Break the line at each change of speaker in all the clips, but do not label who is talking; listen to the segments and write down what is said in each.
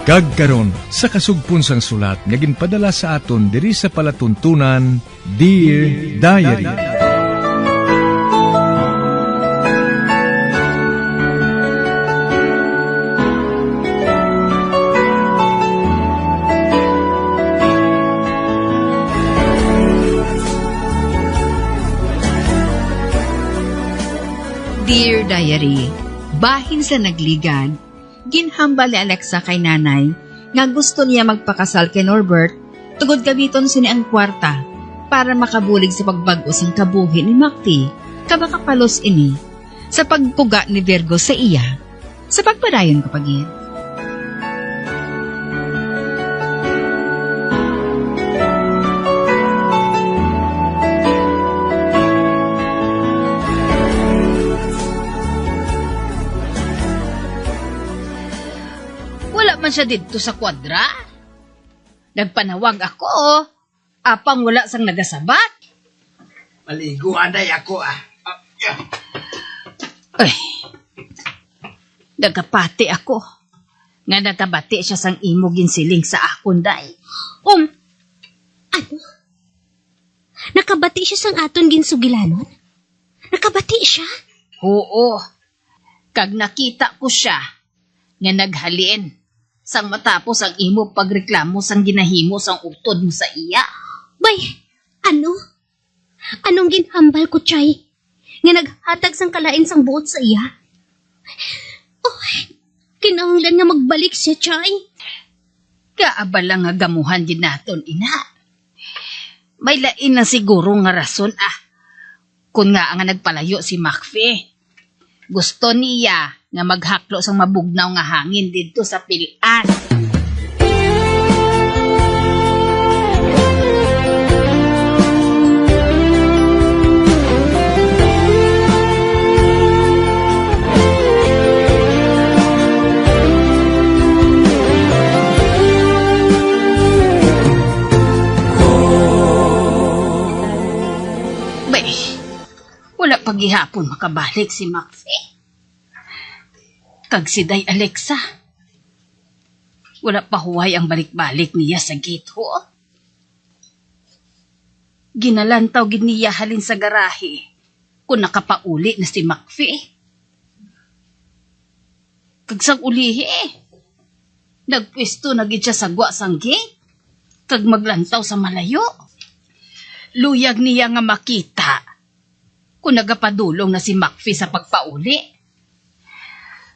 Kag karon sa kasugpon sang sulat nga ginpadala sa aton diri sa palatuntunan, Dear Diary.
Dear Diary, bahin sa nagligan, ginhambal ni Alexa kay nanay nga gusto niya magpakasal kay Norbert tugod gamiton sini ang kwarta para makabulig sa pagbago sang kabuhi ni Makti kabakapalos ini sa pagpuga ni Virgo sa iya sa pagpadayon kapagid.
Man siya dito sa kwadra. Nagpanawag ako, apang wala sang nagasabat.
Maligo anday ako
Ay, nagapati ako. Nga nagabati siya sang imo ginsiling sa akon, day.
Ano? Nakabati siya sang aton ginsugilanon? Nakabati siya?
Oo. Kag nakita ko siya, nga naghalin sang matapos ang imo pagreklamo sang ginahimo sang utod mo sa iya.
Bay, ano? Anong ginhambal ko, Chay? Nga naghatag sang kalain sang buot sa iya? Oh, kinahanglan nga magbalik siya, Chay.
Kaabala nga gamuhan din naton, ina. May lain na siguro nga rason, kung nga nga nagpalayo si Macfie. Gusto niya nga maghaklo sang mabugnaw nga hangin dito sa pilas. Bay, wala paghihapon makabalik si Macfie. Kag si Day Alexa. Wala pa huway ang balik-balik niya sa gate ho. Ginalantaw gid niya halin sa garahe kung nakapauli na si Macfie. Kag sang ulihi nagpwesto na gid siya sa gwa sang gate kag maglantaw sa malayo. Luyag niya nga makita kung nagapadulong na si Macfie sa pagpauli.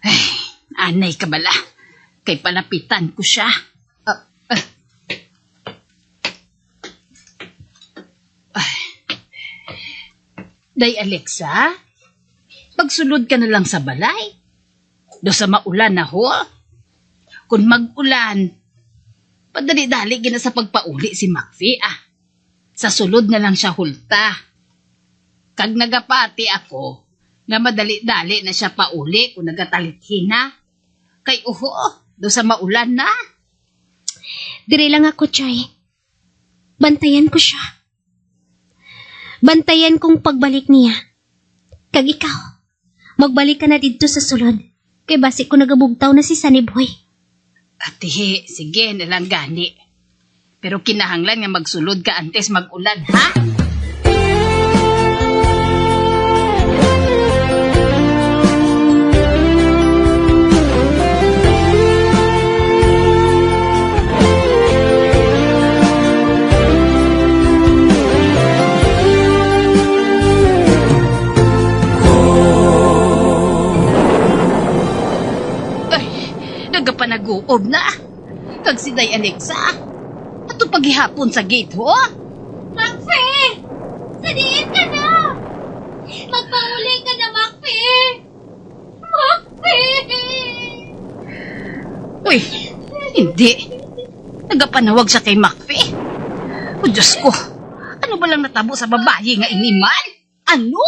Ay, anay ka bala. Kay palapitan ko siya. Day Alexa, pagsulod ka na lang sa balay. Do sa maulan na ho. Kung mag-ulan, padali-dali gina sa pagpauli si Macfie Sa sulod na lang siya hulta. Kag nagapati ako, nga madali-dali na siya pauli kung nagatalithin na. Kay do sa maulan na.
Dire lang ako, Chay. Bantayan ko siya. Bantayan kong pagbalik niya. Kag ikaw, magbalik ka na dito sa sulod. Kay basi ko nagabugtaw na si Sunnyboy.
Ate, sige, nalang gani. Pero kinahanglan nga magsulod ka antes mag-ulan, ha? Nagapanaguob na. Kag si Day Alexa. Ato paghihapon sa gate ho.
Macfie! Sadiin ka na! Magpauli ka na, Macfie! Macfie!
Uy, hindi. Nagapanawag siya kay Macfie. O Diyos ko, ano ba lang natabo sa babae nga iniman? Ano?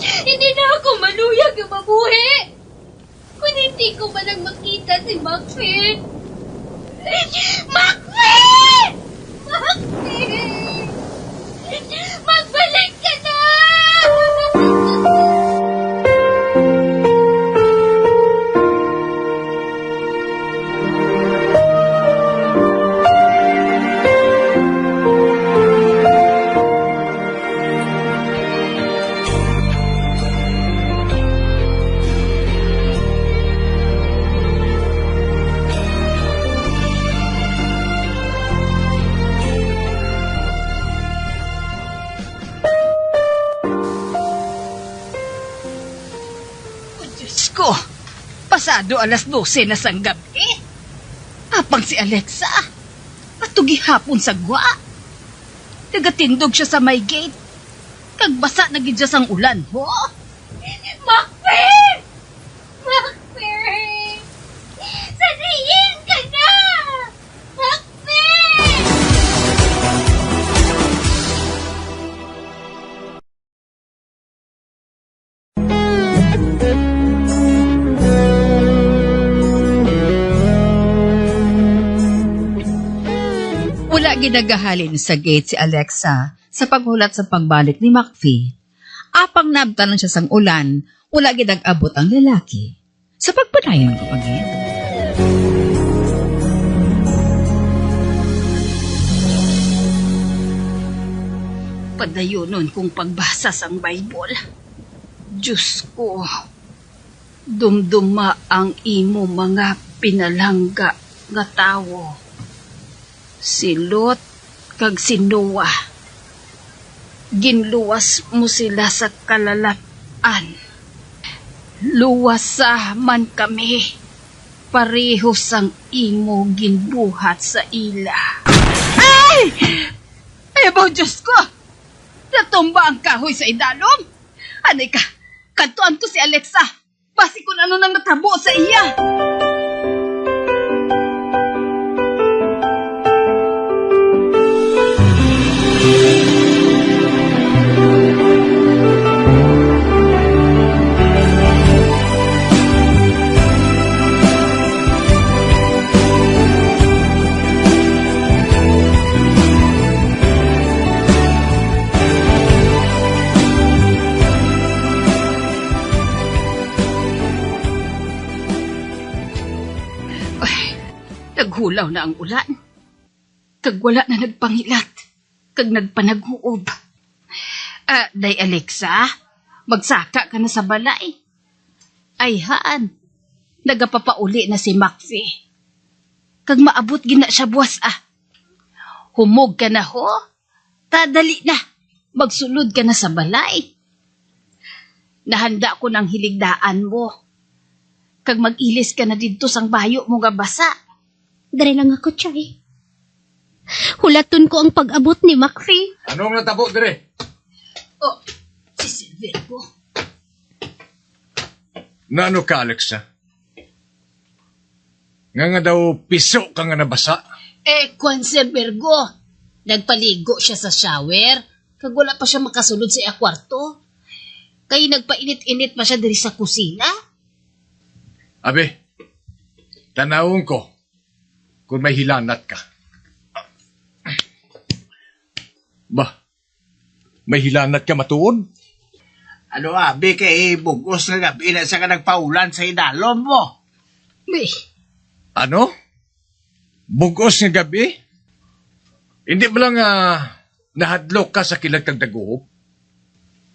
Hindi na ako maluyag na mabuhi. Kung hindi ko man lang makita si Macfin. Macfin! Macfin! Magbalik ka na!
Diyos ko, pasado alas 12 na sang gabi. Apang si Alexa, atugi hapon sa gwa. Nagatindog siya sa may gate. Kagbasa na gid siya sang ulan, ho?
Macfin! Macfin! Sanayin ka na! Macfin!
Wala ginagahalin sa gate si Alexa sa paghulat sa pagbalik ni Macfie. Apang nabtanan siya sang ulan, wala ginag-abot ang lalaki. Sa pagpadayon ko pagin.
Padayonon kong pagbasa sang Bible. Diyos ko, dumduma ang imo mga pinalangga nga tawo. Si Lot kag si Noah. Ginluwas mo sila sa kalalatan. Luwasa man kami. Pareho sang imo ginbuhat sa ila. Ay! Ay, ba, Diyos ko! Natumba ang kahoy sa idalom. Anay ka, kantuan ko si Alexa. Basi kung ano nang natabo sa iya. Naghulaw na ang ulan. Kag wala na nagpangilat. Kag nagpanaghuob. Day Alexa, magsaka ka na sa balay. Ay haan, nagapapauli na si Macfie. Kag maabot gina siya buwas Humog ka na ho. Tadali na, magsulod ka na sa balay. Nahanda ko ng hiligdaan mo. Kag mag-ilis ka na dito sang bayo mo nga basa.
Dari lang ako, Chay. Hulaton ko ang pag-abot ni Macfie.
Anong natabo, dire?
Oh, si Silvergo.
Naano ka, Alexa? Nga daw piso ka nga nabasa.
Kwan Silvergo. Nagpaligo siya sa shower. Kag wala pa siya makasulod sa iya kwarto. Kaya nagpainit-init pa siya diri sa kusina.
Abe, tanawon ko kung may hilanat ka. Bah, may hilanat ka matuon?
Ano abi kay bugos nga gabi na sa ka nagpaulan sa idalom mo.
May,
Ano? Bugos nga gabi? Hindi ba lang nahadlok ka sa kilagtag daguhop?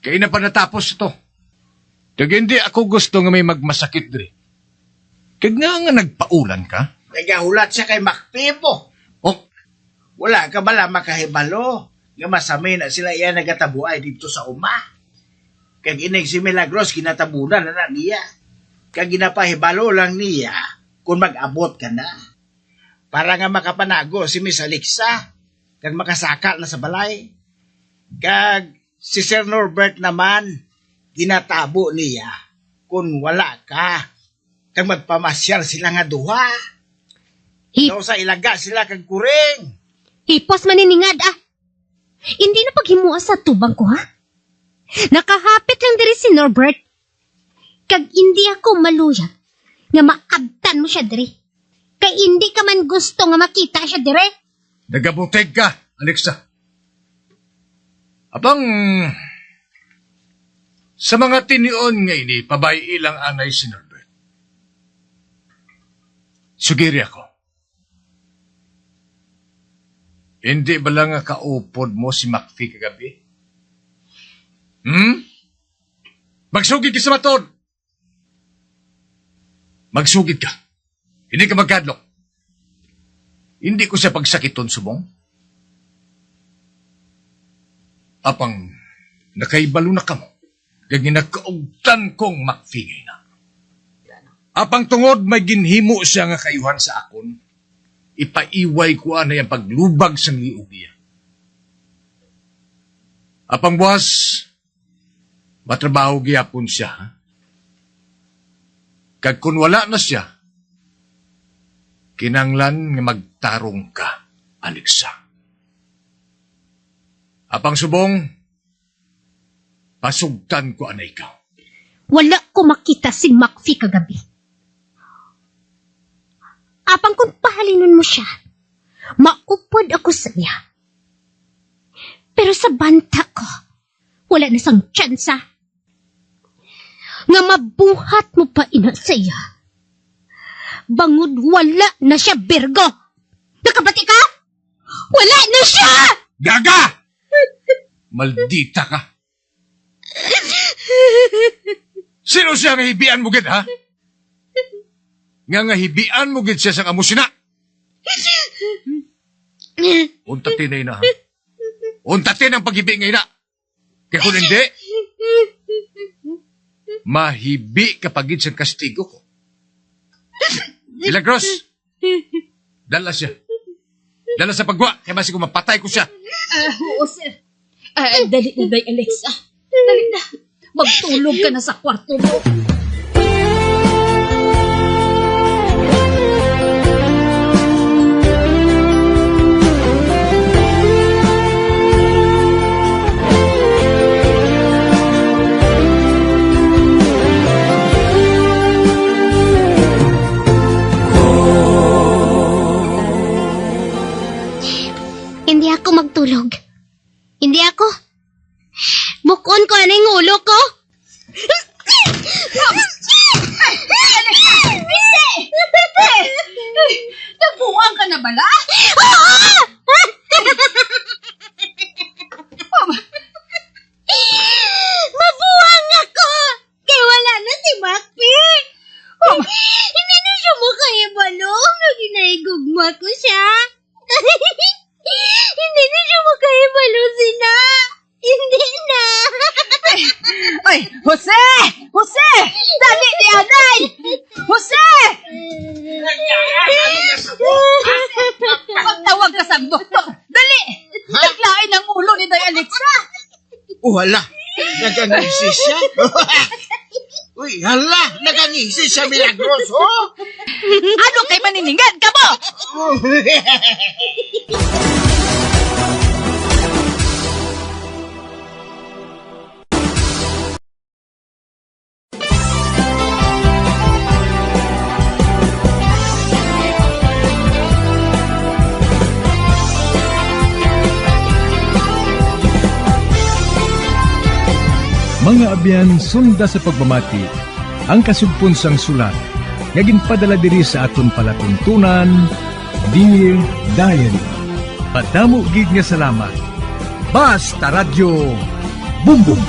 Kaya na pa natapos ito. Kaya hindi ako gusto nga may magmasakit diri. Kaya nga nagpaulan ka?
Nagahulat siya kay Macfie mo.
Oh,
Wala ka bala makahibalo. Nga masami na sila iya nagatabuay dito sa uma. Kag inig si Milagros kinatabunan na niya. Kag ginapahibalo lang niya kung mag-abot ka na. Para nga makapanago si Miss Alexa. Kag makasaka na sa balay. Kag si Sir Norbert naman ginatabo niya kung wala ka. Kag magpamasyal sila nga duha. Daw sa ilaga sila kag kuring.
Hipos maniningad, Hindi na paghimua sa tubang ko, ha? Nakahapit lang diri si Norbert. Kag hindi ako maluyag nga maabtan mo siya dire. Kay hindi ka man gusto nga makita siya dire.
Nagabuteg ka, Alexa. Abang, sa mga tinion nga ini, pabay ilang anay si Norbert. Sugiri ako. Hindi ba lang nga kaupod mo si Macfi kagabi? Magsugid ka sa matod. Magsugid ka. Hindi ka magkadlok. Hindi ko siya pagsakiton, subong. Apang, nakaibalo na ka mo. Gaging nagkaugtan kong makfingay na. Apang tungod may ginhimo siya nga kayuhan sa akon, ipaiway ko na yung paglubag sa ngiugiya. Apang buwas, matrabaho gihapon siya, ha? Kag kung wala na siya, kinanglan nga magtarong ka, Alexa. Apang subong, pasugtan ko anay ka.
Wala ko makita si Macfi kagabi. Apang kung pahalinon mo siya, maupod ako sa niya. Pero sa banta ko, wala na sang tsansa. Nga mabuhat mo pa ina sa iya. Bangod wala na siya, Virgo. Nakabati ka? Wala na siya!
Gaga! Maldita ka! Sino siya nga hibian mo gid, ha? Nga hibian mo gid siya sa amusina. Untatin na ina, ha? Untatin ang paghibi nga ina. Kaya kung hindi, mahibi kapag sa kastigo ko. Milagros! Dala siya. Dala sa pagwa, kaya masig ko mapatay ko siya.
Oo, sir. Dali na, Day Alexa. Dali na. Magtulog ka na sa kwarto mo.
Hindi ako magtulog. Hindi ako. Bukon ko ano yung ulo ko.
Nagbuwang ka na bala?
Mabuwang ako. Kaya wala na si Macfi. Hindi na siya makahibalong na ginaigugma ko siya. Hindi na siya makahibalong sina. Hindi na.
Ay, Jose! Jose! Dali ni Aday! Jose! Magtawag ka sa doktor. Dali! Naglain ang ulo ni Day Alexa.
Wala. Nagangisi siya. Uy, hala. Nagangisi siya, Milagros, oh.
Ano kay maniningan ka mo?
Mga abyan, sunda sa pagmamati, ang kasugpon sang sulat, nga ginpadala diri sa aton palatuntunan, Dear Diary. Padamo gid nga salamat. Basta Radio Bumbum.